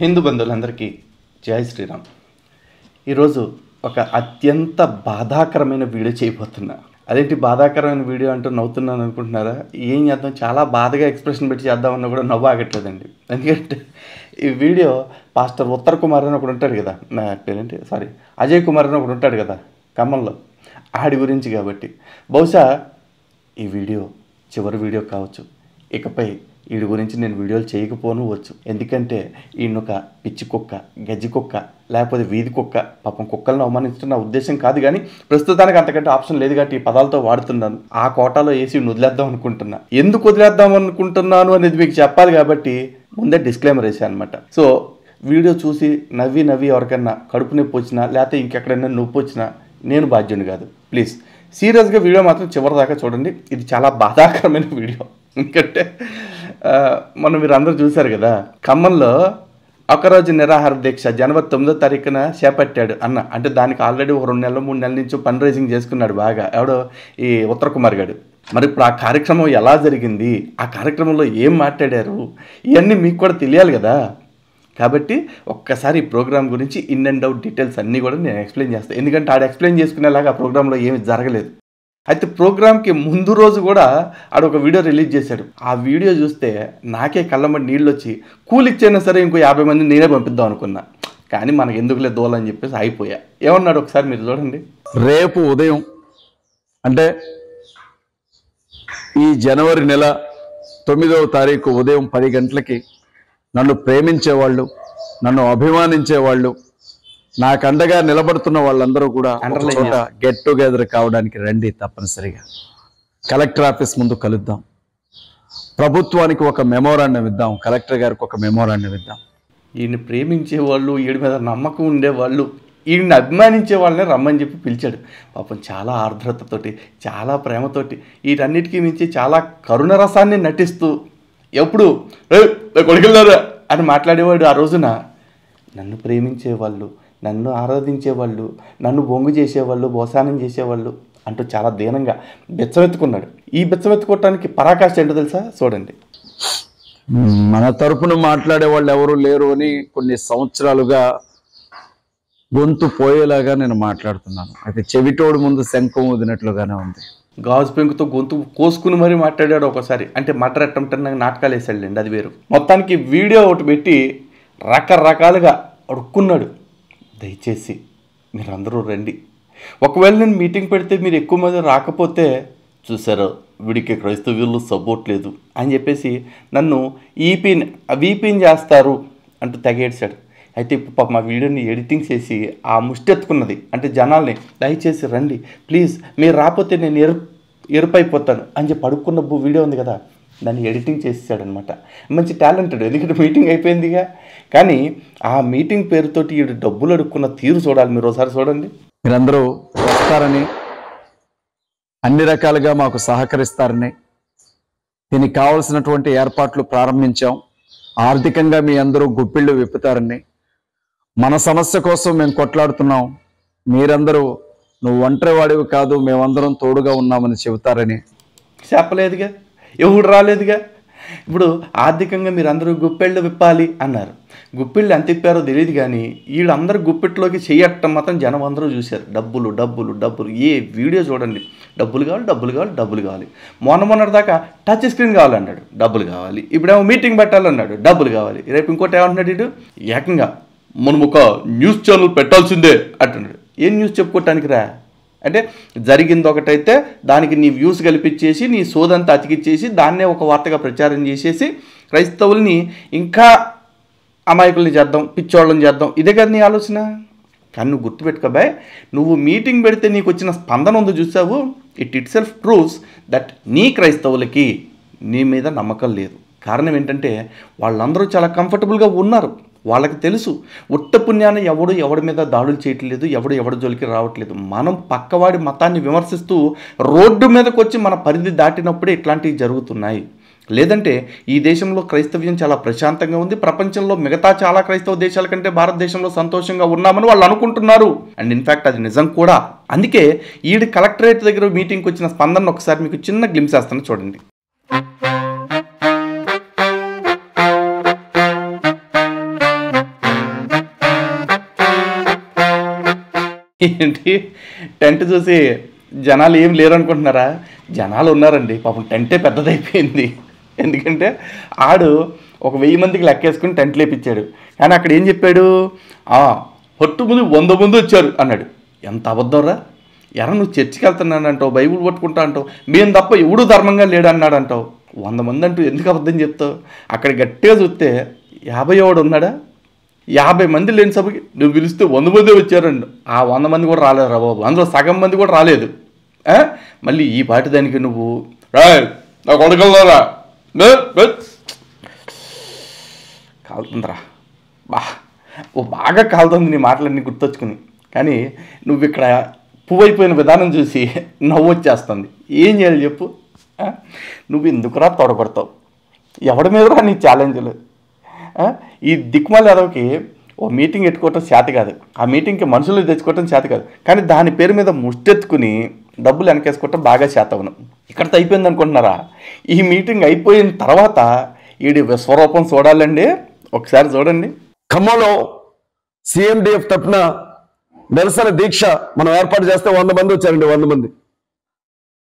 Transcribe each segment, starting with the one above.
హిందూ బంధువులందరికీ జై శ్రీరామ్. ఈరోజు ఒక అత్యంత బాధాకరమైన వీడియో చేయబోతున్నా. అదేంటి బాధాకరమైన వీడియో అంటూ నవ్వుతున్నాను అనుకుంటున్నారా? ఏం చేద్దాం, చాలా బాధగా ఎక్స్ప్రెషన్ పెట్టి చేద్దామన్నా కూడా నవ్వు ఆగట్లేదండి. ఎందుకంటే ఈ వీడియో పాస్టర్ ఉత్తర్ కుమార్ అని ఒకడు ఉంటాడు కదా, నా పేరేంటి అజయ్ కుమార్ అని ఒకడు ఉంటాడు కదా ఖమ్మంలో, ఆడి గురించి. కాబట్టి బహుశా ఈ వీడియో చివరి వీడియో కావచ్చు. ఇకపై వీడి గురించి నేను వీడియోలు చేయకపోను వచ్చు. ఎందుకంటే ఈయనొక పిచ్చి కుక్క, గజ్జి కుక్క, లేకపోతే వీధి కుక్క. పాపం కుక్కలను అవమానించడం నా ఉద్దేశం కాదు, కానీ ప్రస్తుతానికి అంతకంటే ఆప్షన్ లేదు కాబట్టి ఈ పదాలతో వాడుతున్నాను. ఆ కోటాలో వేసి వదిలేద్దాం అనుకుంటున్నా. ఎందుకు వదిలేద్దాం అనుకుంటున్నాను అనేది మీకు చెప్పాలి కాబట్టి ముందే డిస్క్లైమర్ వేసాను అనమాట. సో వీడియో చూసి నవ్వి ఎవరికైనా కడుపు నొప్పి వచ్చినా లేకపోతే ఇంకెక్కడైనా నొప్పి వచ్చినా నేను బాధ్యుని కాదు. ప్లీజ్ సీరియస్గా వీడియో మాత్రం చివరి దాకా చూడండి. ఇది చాలా బాధాకరమైన వీడియో. ఎందుకంటే మనం మీరు అందరూ చూశారు కదా, ఖమ్మంలో ఒకరోజు నిరాహార దీక్ష జనవరి 9వ తారీఖున చేపట్టాడు అన్న. అంటే దానికి ఆల్రెడీ ఒక 2 నెలలు 3 నెలల నుంచి ఫండ్ రైజింగ్ చేసుకున్నాడు బాగా, ఎవడో ఈ ఉత్తర్ కుమార్ గారు. మరి ఇప్పుడు ఆ కార్యక్రమం ఎలా జరిగింది, ఆ కార్యక్రమంలో ఏం మాట్లాడారు, ఇవన్నీ మీకు కూడా తెలియాలి కదా. కాబట్టి ఒక్కసారి ఈ ప్రోగ్రామ్ గురించి ఇన్ అండ్ అవుట్ డీటెయిల్స్ అన్నీ కూడా నేను ఎక్స్ప్లెయిన్ చేస్తాను. ఎందుకంటే ఆడ ఎక్స్ప్లెయిన్ చేసుకునేలాగా ఆ ప్రోగ్రాంలో ఏమి జరగలేదు. అయితే ప్రోగ్రామ్కి ముందు రోజు కూడా ఆడొక వీడియో రిలీజ్ చేశాడు. ఆ వీడియో చూస్తే నాకే కళ్ళమ్మడి నీళ్ళు వచ్చి కూలిచ్చైనా సరే ఇంకో 50 మంది నేనే పంపిద్దాం అనుకున్నా. కానీ మనకు ఎందుకులే దోలని చెప్పేసి అయిపోయా. ఏమన్నాడు ఒకసారి మీరు చూడండి. రేపు ఉదయం అంటే ఈ జనవరి నెల 9వ తారీఖు ఉదయం 10 గంటలకి నన్ను ప్రేమించేవాళ్ళు, నన్ను అభిమానించేవాళ్ళు, నాకు అండగా నిలబడుతున్న వాళ్ళందరూ కూడా చోట గెట్ టుగెదర్ కావడానికి రండి. తప్పనిసరిగా కలెక్టర్ ఆఫీస్ ముందు కలుద్దాం. ప్రభుత్వానికి ఒక మెమోరాండం ఇద్దాం, కలెక్టర్ గారికి ఒక మెమోరాండం ఇద్దాం. ఈయన్ని ప్రేమించే వాళ్ళు, వీడి మీద నమ్మకం ఉండేవాళ్ళు, ఈయన్ని అభిమానించే వాళ్ళని రమ్మని చెప్పి పిలిచాడు. పాపం చాలా ఆర్ద్రతతోటి, చాలా ప్రేమతోటి, వీటన్నిటికీ మించి చాలా కరుణ రసాన్ని నటిస్తూ ఎప్పుడు కొడుకెళ్ళారా అని మాట్లాడేవాడు. ఆ రోజున నన్ను ప్రేమించేవాళ్ళు, నన్ను ఆరాధించేవాళ్ళు, నన్ను బొంగు చేసేవాళ్ళు, బోసానం చేసేవాళ్ళు అంటూ చాలా దీనంగా బెచ్చమెత్తుకున్నాడు. ఈ బెచ్చమెత్తుకోవటానికి పరాకాష్ట ఏంటో తెలుసా? చూడండి. మన తరపున మాట్లాడే వాళ్ళు ఎవరు లేరు అని కొన్ని సంవత్సరాలుగా గొంతు పోయేలాగా నేను మాట్లాడుతున్నాను. అయితే చెవిటోడు ముందు శంఖం ఊదినట్లుగానే ఉంది. గాజు పెంకుతో గొంతు కోసుకుని మరీ మాట్లాడాడు ఒకసారి. అంటే మాట్లాడటంటే నాకు నాటకాలు వేసాడులేండి, అది వేరు. మొత్తానికి వీడియో ఒకటి పెట్టి రకరకాలుగా అడుక్కున్నాడు. దయచేసి మీరందరూ రండి. ఒకవేళ నేను మీటింగ్ పెడితే మీరు ఎక్కువ మంది రాకపోతే చూసారో వీడికి క్రైస్తవులు సపోర్ట్ లేదు అని చెప్పేసి నన్ను వీపీని చేస్తారు అంటూ తెగేడ్చాడు. అయితే ఇప్పుడు పాప మా వీడియోని ఎడిటింగ్ చేసి ఆ ముష్టెత్తుకున్నది అంటే జనాల్ని దయచేసి రండి ప్లీజ్, మీరు రాకపోతే నేను ఎరుపైపోతాను అని చెప్పి అడుక్కున్న వీడియో ఉంది కదా, దాన్ని ఎడిటింగ్ చేసేసాడనమాట. మంచి టాలెంటెడ్, ఎందుకంటే మీటింగ్ అయిపోయిందిగా. కానీ ఆ మీటింగ్ పేరుతోటి వీడు డబ్బులు అడుక్కున్న తీరు చూడాలి. మీరు ఒకసారి చూడండి. మీరందరూ వస్తారని, అన్ని రకాలుగా మాకు సహకరిస్తారని, దీనికి కావలసినటువంటి ఏర్పాట్లు ప్రారంభించాం. ఆర్థికంగా మీ అందరూ గుప్పిళ్ళు విప్పుతారని, మన సమస్య కోసం మేము కొట్లాడుతున్నాం, మీరందరూ నువ్వు ఒంటరి వాడివి కాదు, మేమందరం తోడుగా ఉన్నామని చెబుతారని చెప్పలేదుగా, ఎవడు రాలేదుగా. ఇప్పుడు ఆర్థికంగా మీరు అందరూ గుప్పెళ్ళు విప్పాలి అన్నారు. గుప్పిళ్ళు ఎంత ఇప్పారో తెలియదు, కానీ వీళ్ళందరూ గుప్పెట్లోకి చేయటం మాత్రం జనం అందరూ చూశారు. డబ్బులు డబ్బులు డబ్బులు, ఏ వీడియో చూడండి డబ్బులు కావాలి డబ్బులు కావాలి డబ్బులు కావాలి. మొన్నటి దాకా టచ్ స్క్రీన్ కావాలన్నాడు, డబ్బులు కావాలి. ఇప్పుడేమో మీటింగ్ పెట్టాలన్నాడు, డబ్బులు కావాలి. రేపు ఇంకోటి ఏమంటున్నాడు ఇటు, ఏకంగా మనం ఒక న్యూస్ ఛానల్ పెట్టాల్సిందే అంటున్నాడు. ఏం న్యూస్ చెప్పుకోవటానికి రా అంటే, జరిగింది ఒకటైతే దానికి నీ వ్యూస్ కల్పించేసి నీ సోదంతా అతికిచ్చేసి దాన్నే ఒక వార్తగా ప్రచారం చేసేసి క్రైస్తవుల్ని ఇంకా అమాయకుల్ని చేద్దాం, పిచ్చోళ్ళని చేద్దాం, ఇదే కదా నీ ఆలోచన. కానీ నువ్వు గుర్తుపెట్టుకోబాయ్, నువ్వు మీటింగ్ పెడితే నీకు వచ్చిన స్పందన ఉందో చూసావు, ఇట్ సెల్ఫ్ ప్రూవ్స్ దట్ నీ క్రైస్తవులకి నీ మీద నమ్మకం లేదు. కారణం ఏంటంటే వాళ్ళందరూ చాలా కంఫర్టబుల్గా ఉన్నారు. వాళ్ళకి తెలుసు ఉట్ట పుణ్యాన్ని ఎవడి మీద దాడులు చేయట్లేదు, ఎవడి జోలికి రావట్లేదు. మనం పక్కవాడి మతాన్ని విమర్శిస్తూ రోడ్డు మీదకి వచ్చి మన పరిధి దాటినప్పుడే ఇట్లాంటివి జరుగుతున్నాయి. లేదంటే ఈ దేశంలో క్రైస్తవ్యం చాలా ప్రశాంతంగా ఉంది, ప్రపంచంలో మిగతా చాలా క్రైస్తవ దేశాల కంటే భారతదేశంలో సంతోషంగా ఉన్నామని వాళ్ళు అనుకుంటున్నారు. అండ్ ఇన్ఫ్యాక్ట్ అది నిజం కూడా. అందుకే ఈడి కలెక్టరేట్ దగ్గర మీటింగ్కి వచ్చిన స్పందన ఒకసారి మీకు చిన్న గ్లింప్స్ వేస్తాను చూడండి. ఏంటి టెంట్ చూసి జనాలు ఏం లేరు అనుకుంటున్నారా? జనాలు ఉన్నారండి. పాపం టెంటే పెద్దదైపోయింది. ఎందుకంటే ఆడు ఒక 1000 మందికి లెక్కేసుకుని టెంట్ లేపించాడు. కానీ అక్కడ ఏం చెప్పాడు? పొట్టు ముందు 100 మంది వచ్చారు అన్నాడు. ఎంత అబద్ధం రా! ఎరా నువ్వు చర్చికి వెళ్తున్నానంటావు, బైబుల్ పట్టుకుంటా అంటావు, మేము తప్ప ఎవడు ధర్మంగా లేడు అన్నాడు అంటావు. 100 మంది అంటూ ఎందుకు అబద్ధం చెప్తావు? అక్కడ గట్టిగా చూస్తే 50 ఉన్నాడా? 50 మంది లేని సభకి నువ్వు పిలిస్తే 100 మంది వచ్చారండి. ఆ 100 మంది కూడా రాలేదు రా బాబు, అందులో సగం మంది కూడా రాలేదు. మళ్ళీ ఈ పాటి దానికి నువ్వు నా కొడకల్లారా కాలుతుందిరా బాగా కాలుతుంది నీ మాటలన్నీ గుర్తొచ్చుకుని. కానీ నువ్వు ఇక్కడ పువ్వు అయిపోయిన విధానం చూసి నవ్వు వచ్చేస్తుంది. ఏం చేయాలి చెప్పు? నువ్వు ఎందుకురా తొడగొడతావు? ఎవడి మీద రా నీ ఛాలెంజ్లు? ఈ దిక్మాల యాదవ్కి ఓ మీటింగ్ పెట్టుకోవటం చేత కాదు, ఆ మీటింగ్కి మనుషులు తెచ్చుకోవటం చేత కాదు, కానీ దాని పేరు మీద ముష్టెత్తుకుని డబ్బులు వెనకేసుకోవటం బాగా చేతవును. ఇక్కడితో అయిపోయింది అనుకుంటున్నారా? ఈ మీటింగ్ అయిపోయిన తర్వాత ఈడి విశ్వరూపం చూడాలండి. ఒకసారి చూడండి. ఖమ్మంలో CMDF తరఫున నిరసన దీక్ష మనం ఏర్పాటు చేస్తే 100 మంది వచ్చారండి. 100 మంది.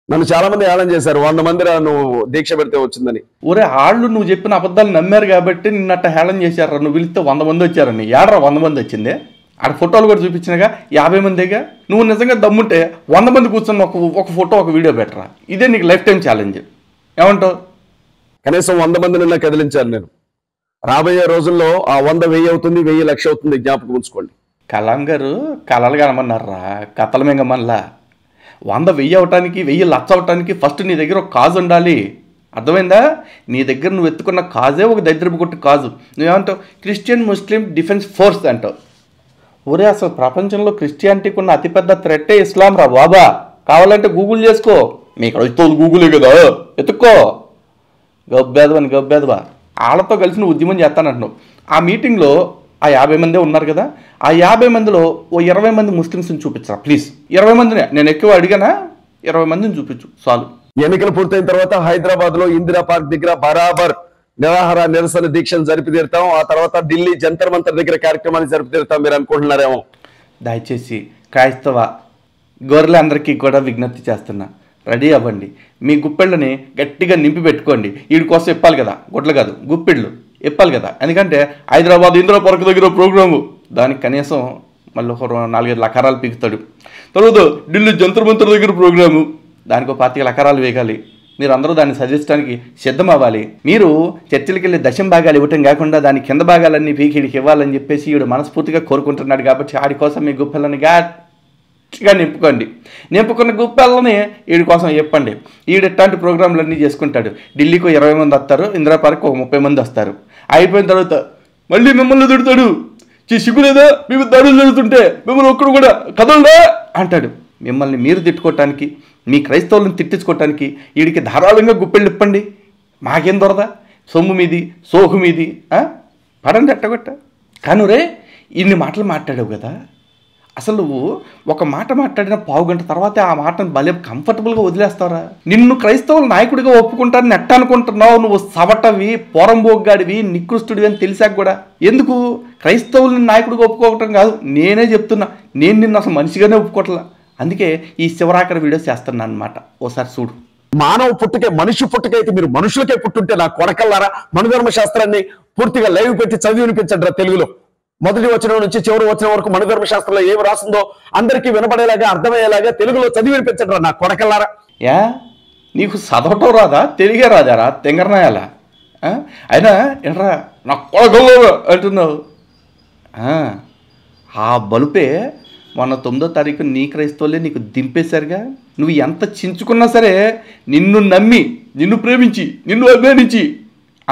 నన్ను చాలా మంది ఏళన చేశారు, 100 మంది నువ్వు దీక్ష పెడితే వచ్చిందని. ఊరే ఆళ్ళు నువ్వు చెప్పిన అబద్ధాలు నమ్మారు కాబట్టి నిన్నట్ట హేళన చేశారు. నువ్వు పిలిస్తే 100 మంది వచ్చారని. ఏడరా 100 మంది వచ్చిందే? ఆడ ఫోటోలు కూడా చూపించినగా 50 మందిగా. నువ్వు నిజంగా దమ్ముంటే 100 మంది కూర్చొని ఒక ఫోటో ఒక వీడియో పెట్టరా. ఇదే నీకు లైఫ్ టైం ఛాలెంజ్. ఏమంటావు? కనీసం 100 మందిని నిన్న కదిలించాను నేను. రాబోయే రోజుల్లో ఆ 100 1000 అవుతుంది, 1000 లక్ష అవుతుంది. జ్ఞాపకం ఉంచుకోండి. కలాం గారు కళలు కనమన్నారా, కథలు మింగమల్లా. 100 1000 అవటానికి, 1000 లక్ష అవటానికి ఫస్ట్ నీ దగ్గర ఒక కాజు ఉండాలి. అర్థమైందా? నీ దగ్గర నువ్వు ఎత్తుకున్న కాజే ఒక దరిద్రపు కొట్టు కాజు. నువ్వేమంటావు? క్రిస్టియన్ ముస్లిం డిఫెన్స్ ఫోర్స్ అంటావు. ఊరే అసలు ప్రపంచంలో క్రిస్టియానిటీకి ఉన్న అతిపెద్ద థ్రెట్టే ఇస్లాం రా బాబా. కావాలంటే గూగుల్ చేసుకో. మీకు వచ్చేది గూగులే కదా, ఎత్తుక్కో. గబ్బేదవా వాళ్ళతో కలిసి నువ్వు ఉద్యమం చేస్తానంటున్నావు. ఆ మీటింగ్లో ఆ 50 మందే ఉన్నారు కదా, ఆ 50 మందిలో ఓ 20 మంది ముస్లిమ్స్ని చూపించరా ప్లీజ్. 20 మందినే, నేను ఎక్కువ అడిగానా? 20 మందిని చూపించు చాలు. ఎన్నికలు పూర్తయిన తర్వాత హైదరాబాద్లో ఇందిరా పార్క్ దగ్గర బరాబర్ నిరసన దీక్షను జరిపి తీరుతాం. ఆ తర్వాత ఢిల్లీ జంతర్ మంతర్ దగ్గర కార్యక్రమాన్ని జరిపి తీరుతాం. మీరు అనుకుంటున్నారేమో. దయచేసి క్రైస్తవ గొర్రెలందరికీ కూడా విజ్ఞప్తి చేస్తున్నా, రెడీ అవ్వండి. మీ గుప్పెళ్ళని గట్టిగా నింపి పెట్టుకోండి. వీడి కోసం ఇప్పాలి కదా, గుడ్లు కాదు గుప్పిళ్ళు ఇప్పాలి కదా. ఎందుకంటే హైదరాబాద్ ఇందిరా పార్క్ దగ్గర ప్రోగ్రాము, దానికి కనీసం మళ్ళీ ఒక 4-5 లకారాలు పీకుతాడు. తర్వాత ఢిల్లీ జంతర్ మంతర్ దగ్గర ప్రోగ్రాము, దానికి ఒక 25 లకారాలు వేయాలి. మీరు అందరూ దాన్ని సజెస్టానికి సిద్ధం అవ్వాలి. మీరు చర్చలకు వెళ్ళి దశం భాగాలు ఇవ్వటం కాకుండా దాని కింద భాగాలన్నీ పీకిడికి ఇవ్వాలని చెప్పేసి వీడు మనస్ఫూర్తిగా కోరుకుంటున్నాడు. కాబట్టి ఆడి కోసం మీ గుప్పెళ్ళని గట్టిగా నింపుకోండి. నింపుకున్న గుప్పెళ్ళని వీడి కోసం చెప్పండి. వీడు ఇట్లాంటి ప్రోగ్రాంలన్నీ చేసుకుంటాడు. ఢిల్లీకి 20 మంది వస్తారు, ఇందిరా పార్క్ ఒక 30 మంది వస్తారు. అయిపోయిన తర్వాత మళ్ళీ మిమ్మల్ని తిడతాడు. సిగ్గులేదా మీకు దాడులు జరుగుతుంటే మిమ్మల్ని ఒక్కడు కూడా కదలడా అంటాడు. మిమ్మల్ని మీరు తిట్టుకోవటానికి, మీ క్రైస్తవులను తిట్టించుకోవటానికి వీడికి ధారాళంగా గుప్పెళ్ళు ఇప్పండి. మాకేం దొరదా? సొమ్ము మీది, సోకు మీది, పడండి ఎట్టగొట్ట. కానీ రే ఇన్ని మాటలు మాట్లాడావు కదా, అసలు నువ్వు ఒక మాట మాట్లాడిన పావు గంట తర్వాత ఆ మాటను భలే కంఫర్టబుల్గా వదిలేస్తారా? నిన్ను క్రైస్తవుల నాయకుడిగా ఒప్పుకుంటారని నెట్ట అనుకుంటున్నావు. నువ్వు సవటవి, పోరంబోగ్గాడివి, నికృష్టుడివి అని తెలిసాక కూడా ఎందుకు క్రైస్తవులని నాయకుడిగా ఒప్పుకోవటం కాదు, నేనే చెప్తున్నా. నేను నిన్ను అసలు మనిషిగానే ఒప్పుకోవట్లా. అందుకే ఈ శివరాకర వీడియో చేస్తున్నా అనమాట. ఓసారి చూడు. మానవ పుట్టుకే, మనిషి పుట్టుకే అయితే మీరు మనుషులకే పుట్టుంటే నా కొడకల్లారా మనుధర్మ శాస్త్రాన్ని పూర్తిగా లైవ్ పెట్టి చదివి వినిపించండి రా తెలుగులో. మొదటి వచనం నుంచి చివరి వచనం వరకు మనుధర్మ శాస్త్రంలో ఏమి రాసిందో అందరికీ వినపడేలాగా, అర్థమయ్యేలాగా తెలుగులో చదివి వినిపించండి రా నా కొడకల్లారా. నీకు చదవటం రాదా? తెలుగే రాదారా తెంగరనాయాలా? అయినా ఏంట్రా నా కొడకల్లారా అంటున్నావు. ఆ బలుపే మొన్న 9వ తారీఖు నీ క్రైస్తవులే నీకు దింపేశారుగా. నువ్వు ఎంత చించుకున్నా సరే నిన్ను నమ్మి, నిన్ను ప్రేమించి, నిన్ను అభిమానించి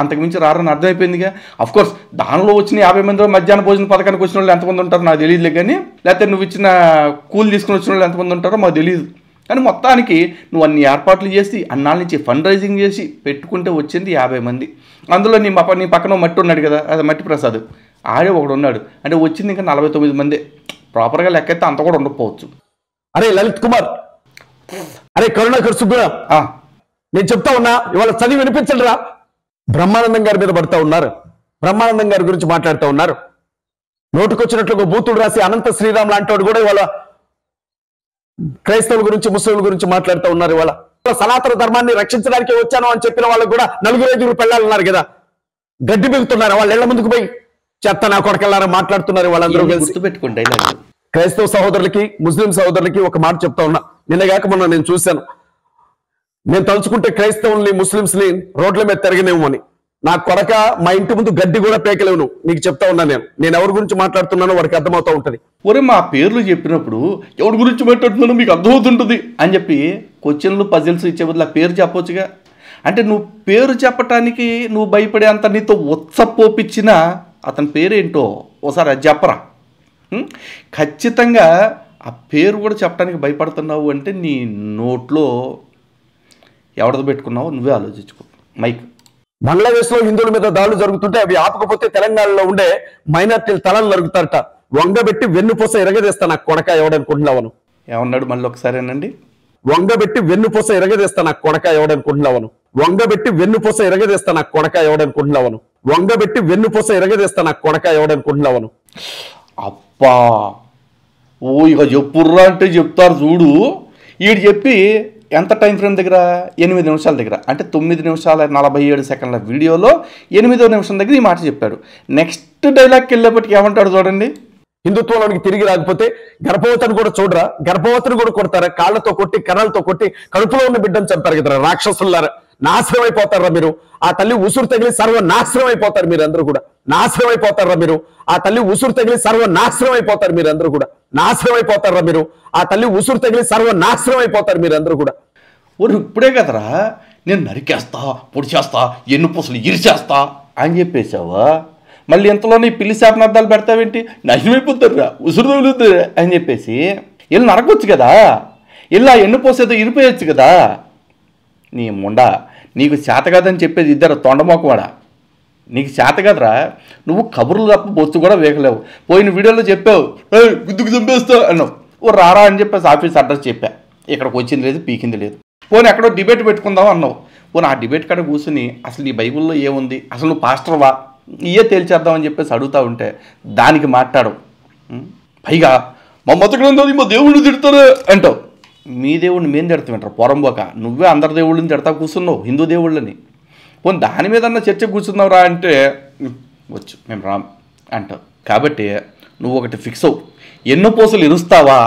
అంతకుమించి రారని అర్థమైపోయిందిగా. అఫ్కోర్స్ దానిలో వచ్చిన 50 మందిలో మధ్యాహ్న భోజన పథకానికి వచ్చిన వాళ్ళు ఎంతమంది ఉంటారో నాకు తెలియదులే. కానీ లేకపోతే నువ్వు ఇచ్చిన కూలి తీసుకుని వచ్చిన వాళ్ళు ఎంతమంది ఉంటారో మాకు తెలియదు. కానీ మొత్తానికి నువ్వు అన్ని ఏర్పాట్లు చేసి అన్నాళ్ళ నుంచి ఫండ్ రైజింగ్ చేసి పెట్టుకుంటే వచ్చింది 50 మంది. అందులో నీ పక్కన మట్టి ఉన్నాడు కదా, అది మట్టి ప్రసాద్, ఆడే ఒకడు ఉన్నాడు. అంటే వచ్చింది ఇంకా 49 మందే. ప్రాపర్గా లెక్క అయితే అంత కూడా ఉండకపోవచ్చు. అరే లలిత్ కుమార్, అరే కరుణాకర్ సుబ్బురా, నేను చెప్తా ఉన్నా, ఇవాళ చదివి వినిపించండి రా. బ్రహ్మానందం గారి మీద పడతా ఉన్నారు, బ్రహ్మానందం గారి గురించి మాట్లాడుతూ ఉన్నారు. నోటుకొచ్చినట్లుగా బూతుడు రాసి అనంత శ్రీరామ్ లాంటి వాడు కూడా ఇవాళ క్రైస్తవుల గురించి ముస్లింల గురించి మాట్లాడుతూ ఉన్నారు. ఇవాళ సనాతన ధర్మాన్ని రక్షించడానికి వచ్చాను అని చెప్పిన వాళ్ళకు కూడా 4-5 పెళ్ళాలు ఉన్నారు కదా, గడ్డి బిగుతున్నారు. వాళ్ళ ఇళ్ల ముందుకు పోయి చెత్త నా కొడకెళ్ళారని మాట్లాడుతున్నారు వాళ్ళందరూ కలిసి. గుర్తుపెట్టుకోండి, క్రైస్తవ సహోదరులకి ముస్లిం సహోదరులకి ఒక మాట చెప్తా ఉన్నా. నిన్నగాక మొన్న నేను చూశాను. నేను తలుచుకుంటే క్రైస్తవుల్ని ముస్లింస్ని రోడ్ల మీద తిరగనేమో అని. నా కొడక మా ఇంటి ముందు గడ్డి కూడా పేకలేవు నువ్వు. నీకు చెప్తా ఉన్నా నేను ఎవరి గురించి మాట్లాడుతున్నానో వాడికి అర్థమవుతూ ఉంటుంది. ఒరే మా పేర్లు చెప్పినప్పుడు ఎవరి గురించి మాట్లాడుతున్నానో మీకు అర్థమవుతుంటుంది అని చెప్పి క్వశ్చన్లు పజిల్స్ ఇచ్చే బదులు ఆ పేరు చెప్పొచ్చుగా. అంటే నువ్వు పేరు చెప్పటానికి నువ్వు భయపడే అంత నీతో ఉత్సపోపించిన అతని పేరేంటో ఒకసారి అది చెప్పరా. ఖచ్చితంగా ఆ పేరు కూడా చెప్పడానికి భయపడుతున్నావు అంటే నీ నోట్లో ఎవరితో పెట్టుకున్నావో నువ్వే ఆలోచించుకో. మైక్ బంగ్లాదేశ్లో హిందువుల మీద దాడులు జరుగుతుంటే అవి ఆపకపోతే తెలంగాణలో ఉండే మైనార్టీలు తలలు నరుగుతారట. వంగబెట్టి వెన్నుపూస ఎరగదేస్తా నా కొడక ఎవడనుకుంటున్నావను. ఏమన్నాడు మళ్ళీ ఒకసారేనండి? వంగబెట్టి వెన్నుపూస ఎరగదేస్తా నా కొడక ఎవడనుకుంటున్నావను. వంగబెట్టి వెన్నుపూస ఎరగదేస్తా నా కొడక ఎవడనుకుంటున్నావను. వంగబెట్టి వెన్నుపూస ఎరగదేస్తా నా కొడక ఎవడనుకుంటున్నావను. అప్పా ఓ ఇక చెప్పుర్రా అంటే చెప్తారు చూడు. ఈడు చెప్పి ఎంత టైం ఫ్రేమ్ దగ్గర 8 నిమిషాల దగ్గర, అంటే 9 నిమిషాల 47 సెకండ్ల వీడియోలో 8వ నిమిషం దగ్గర ఈ మాట చెప్పాడు. నెక్స్ట్ డైలాగ్కి వెళ్ళేప్పటికి ఏమంటాడు చూడండి. హిందుత్వంలోనికి తిరిగి రాకపోతే గర్భవతిని కూడా చూడరా, గర్భవతిని కూడా కొడతారా, కాళ్లతో కొట్టి కర్రలతో కొట్టి కడుపులో ఉన్న బిడ్డను చంపారు కదా రాక్షసులారా. నాశనం అయిపోతారా మీరు. ఆ తల్లి ఉసురు తగిలి సర్వనాశనం అయిపోతారు మీరందరూ కూడా. నాశనం అయిపోతారా మీరు. ఆ తల్లి ఉసురు తగిలి సర్వనాశనం అయిపోతారు మీరందరూ కూడా. నాశనం అయిపోతారా మీరు. ఆ తల్లి ఉసురు తగిలి సర్వనాశనం అయిపోతారు మీరందరూ కూడా. ఓరు ఇప్పుడే కదరా నేను నరికేస్తా, పొడి చేస్తా, ఎన్ను పూసలు ఇరిచేస్తా అని చెప్పేసావా. మళ్ళీ ఇంతలోనే పిల్లి శాపనార్థాలు పెడతావేంటి? నశమైపోతారురా, ఉసురు తగులుతుంది అని చెప్పేసి వీళ్ళు నరకొచ్చు కదా, ఇలా ఎన్ను పోసేదో ఇరిపోయచ్చు కదా. నీ ముండా నీకు చేత కాదని చెప్పేది ఇద్దరు తొండమోకవాడా. నీకు చేత కదరా, నువ్వు కబుర్లు తప్ప బొత్తు కూడా వేయలేవు. పోయిన వీడియోలో చెప్పావు గుద్దుకు చంపేస్తా అన్నావు. ఓ రారా అని చెప్పేసి ఆఫీస్ అడ్రస్ చెప్పా, ఇక్కడికి వచ్చింది లేదు పీకింది లేదు. పోనీ ఎక్కడో డిబేట్ పెట్టుకుందాం అన్నావు. పోనీ ఆ డిబేట్ కాడ కూర్చుని అసలు నీ బైబిల్లో ఏముంది, అసలు నువ్వు పాస్టర్వా, ఇయే తేల్చేద్దామని చెప్పేసి అడుగుతూ ఉంటే దానికి మాట్లాడవు. పైగా మా మత గ్రంథాలు మా దేవుళ్ళు తిడతారు అంటావు. మీ దేవుడిని మేము తిడతామంటారు పొరంబోక. నువ్వే అందరి దేవుళ్ళని తిడతా కూర్చున్నావు, హిందూ దేవుళ్ళని. పోనీ దాని మీద అన్న చర్చ కూర్చున్నావురా అంటే వచ్చు మేము రామ్ అంటావు. కాబట్టి నువ్వు ఒకటి ఫిక్స్ అవు, ఎన్నో పూసలు ఇరుస్తావా,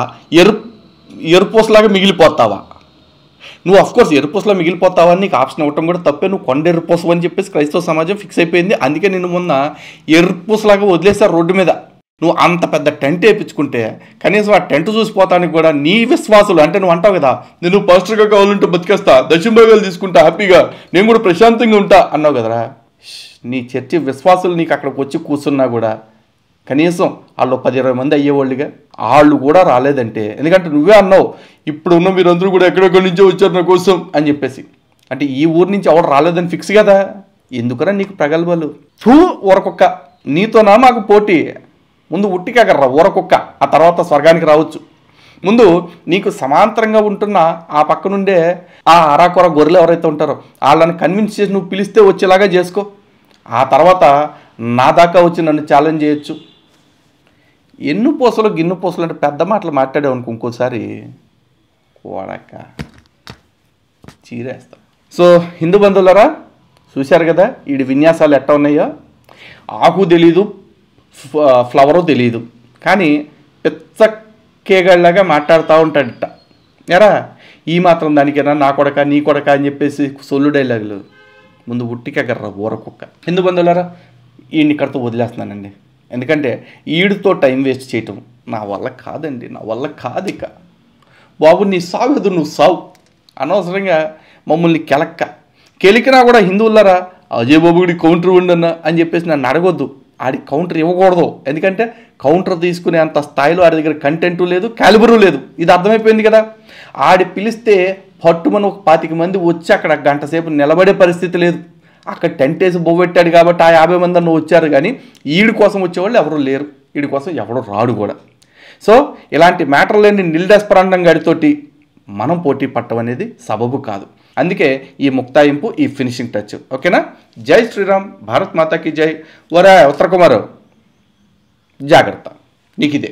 ఎరుపూసలాగా మిగిలిపోతావా. నువ్వు అఫ్కోర్స్ ఎరుపూసలా మిగిలిపోతావా అని నీకు ఆప్షన్ ఇవ్వటం కూడా తప్పే. నువ్వు కొండ ఎరుపూసవు అని చెప్పేసి క్రైస్తవ సమాజం ఫిక్స్ అయిపోయింది. అందుకే నిన్ను మొన్న ఎరుపూసలాగా వదిలేశారు రోడ్డు మీద. నువ్వు అంత పెద్ద టెంట్ వేయించుకుంటే కనీసం ఆ టెంట్ చూసిపోతానికి కూడా నీ విశ్వాసులు, అంటే నువ్వు అంటావు కదా నేను పాస్టర్గా కావాలంటే బతికేస్తా, దశంభాగాలు తీసుకుంటా హ్యాపీగా, నేను కూడా ప్రశాంతంగా ఉంటా అన్నావు కదరా. నీ చర్చి విశ్వాసులు నీకు అక్కడికి వచ్చి కూర్చున్నా కూడా కనీసం వాళ్ళు 10-20 మంది అయ్యేవాళ్ళుగా, వాళ్ళు కూడా రాలేదంటే ఎందుకంటే నువ్వే అన్నావు ఇప్పుడు ఉన్న మీరందరూ కూడా ఎక్కడెక్కడి నుంచో వచ్చారు నా కోసం అని చెప్పేసి. అంటే ఈ ఊరి నుంచి ఎవరు రాలేదని ఫిక్స్ కదా. ఎందుకరా నీకు ప్రగల్భాలు? ఊరకొక్క నీతోనా మాకు పోటీ. ముందు ఉట్టికెగర్రా ఊరకొక్క, ఆ తర్వాత స్వర్గానికి రావచ్చు. ముందు నీకు సమాంతరంగా ఉంటున్న ఆ పక్క నుండే ఆ అరాకొర గొర్రెలు ఎవరైతే ఉంటారో వాళ్ళని కన్విన్స్ చేసి నువ్వు పిలిస్తే వచ్చేలాగా చేసుకో. ఆ తర్వాత నా దాకా వచ్చి నన్ను ఛాలెంజ్ చేయొచ్చు. ఎన్ను పూసలు గిన్ను పూసలు అంటే పెద్ద మాటలు మాట్లాడావు అనుకో ఇంకోసారి కోడక చీరేస్తా. సో హిందూ బంధువులరా చూశారు కదా వీడి విన్యాసాలు ఎట్టా ఉన్నాయో. ఆకు తెలీదు, ఫ్లవరు తెలియదు, కానీ పెద్ద కేగళ్ళలాగా మాట్లాడుతూ ఉంటాడట. ఎరా ఈ మాత్రం దానికైనా నా కొడక నీ కొడక అని చెప్పేసి సొల్లు డైలాగులు. ముందు ఉట్టికెగర్రా ఊరకుక్క. హిందూ బంధువులారా ఈయన్ని ఇక్కడితో వదిలేస్తున్నానండి. ఎందుకంటే ఈడితో టైం వేస్ట్ చేయటం నా వల్ల కాదండి, నా వల్ల కాదు. ఇక బాబు నీ సాగు నువ్వు సావు. అనవసరంగా మమ్మల్ని కెలికినా కూడా హిందువులారా అజయ్ బాబుడి కౌంటర్ ఉండన్నా అని చెప్పేసి నన్ను అడగొద్దు. ఆడి కౌంటర్ ఇవ్వకూడదు. ఎందుకంటే కౌంటర్ తీసుకునే అంత స్థాయిలో ఆడి దగ్గర కంటెంటు లేదు, క్యాలిబరు లేదు. ఇది అర్థమైపోయింది కదా. ఆడి పిలిస్తే పట్టుమని ఒక 25 మంది వచ్చి అక్కడ గంట సేపు నిలబడే పరిస్థితి లేదు. అక్కడ టెంట్ వేసి బొవ్వెట్టాడు కాబట్టి ఆ 50 మంది అన్న వచ్చారు, కానీ ఈడి కోసం వచ్చేవాళ్ళు ఎవరు లేరు, వీడి కోసం ఎవరు రాడు కూడా. సో ఇలాంటి మ్యాటర్లేని నిల్డెస్పరాండం గడితోటి మనం పోటీ పట్టడం అనేది సబబు కాదు. అందుకే ఈ ముక్తాయింపు, ఈ ఫినిషింగ్ టచ్. ఓకేనా? జై శ్రీరామ్, భారత్ మాతాకి జై. ఒరే ఉత్తర కుమారు జాగ్రత్త, నీకు ఇదే.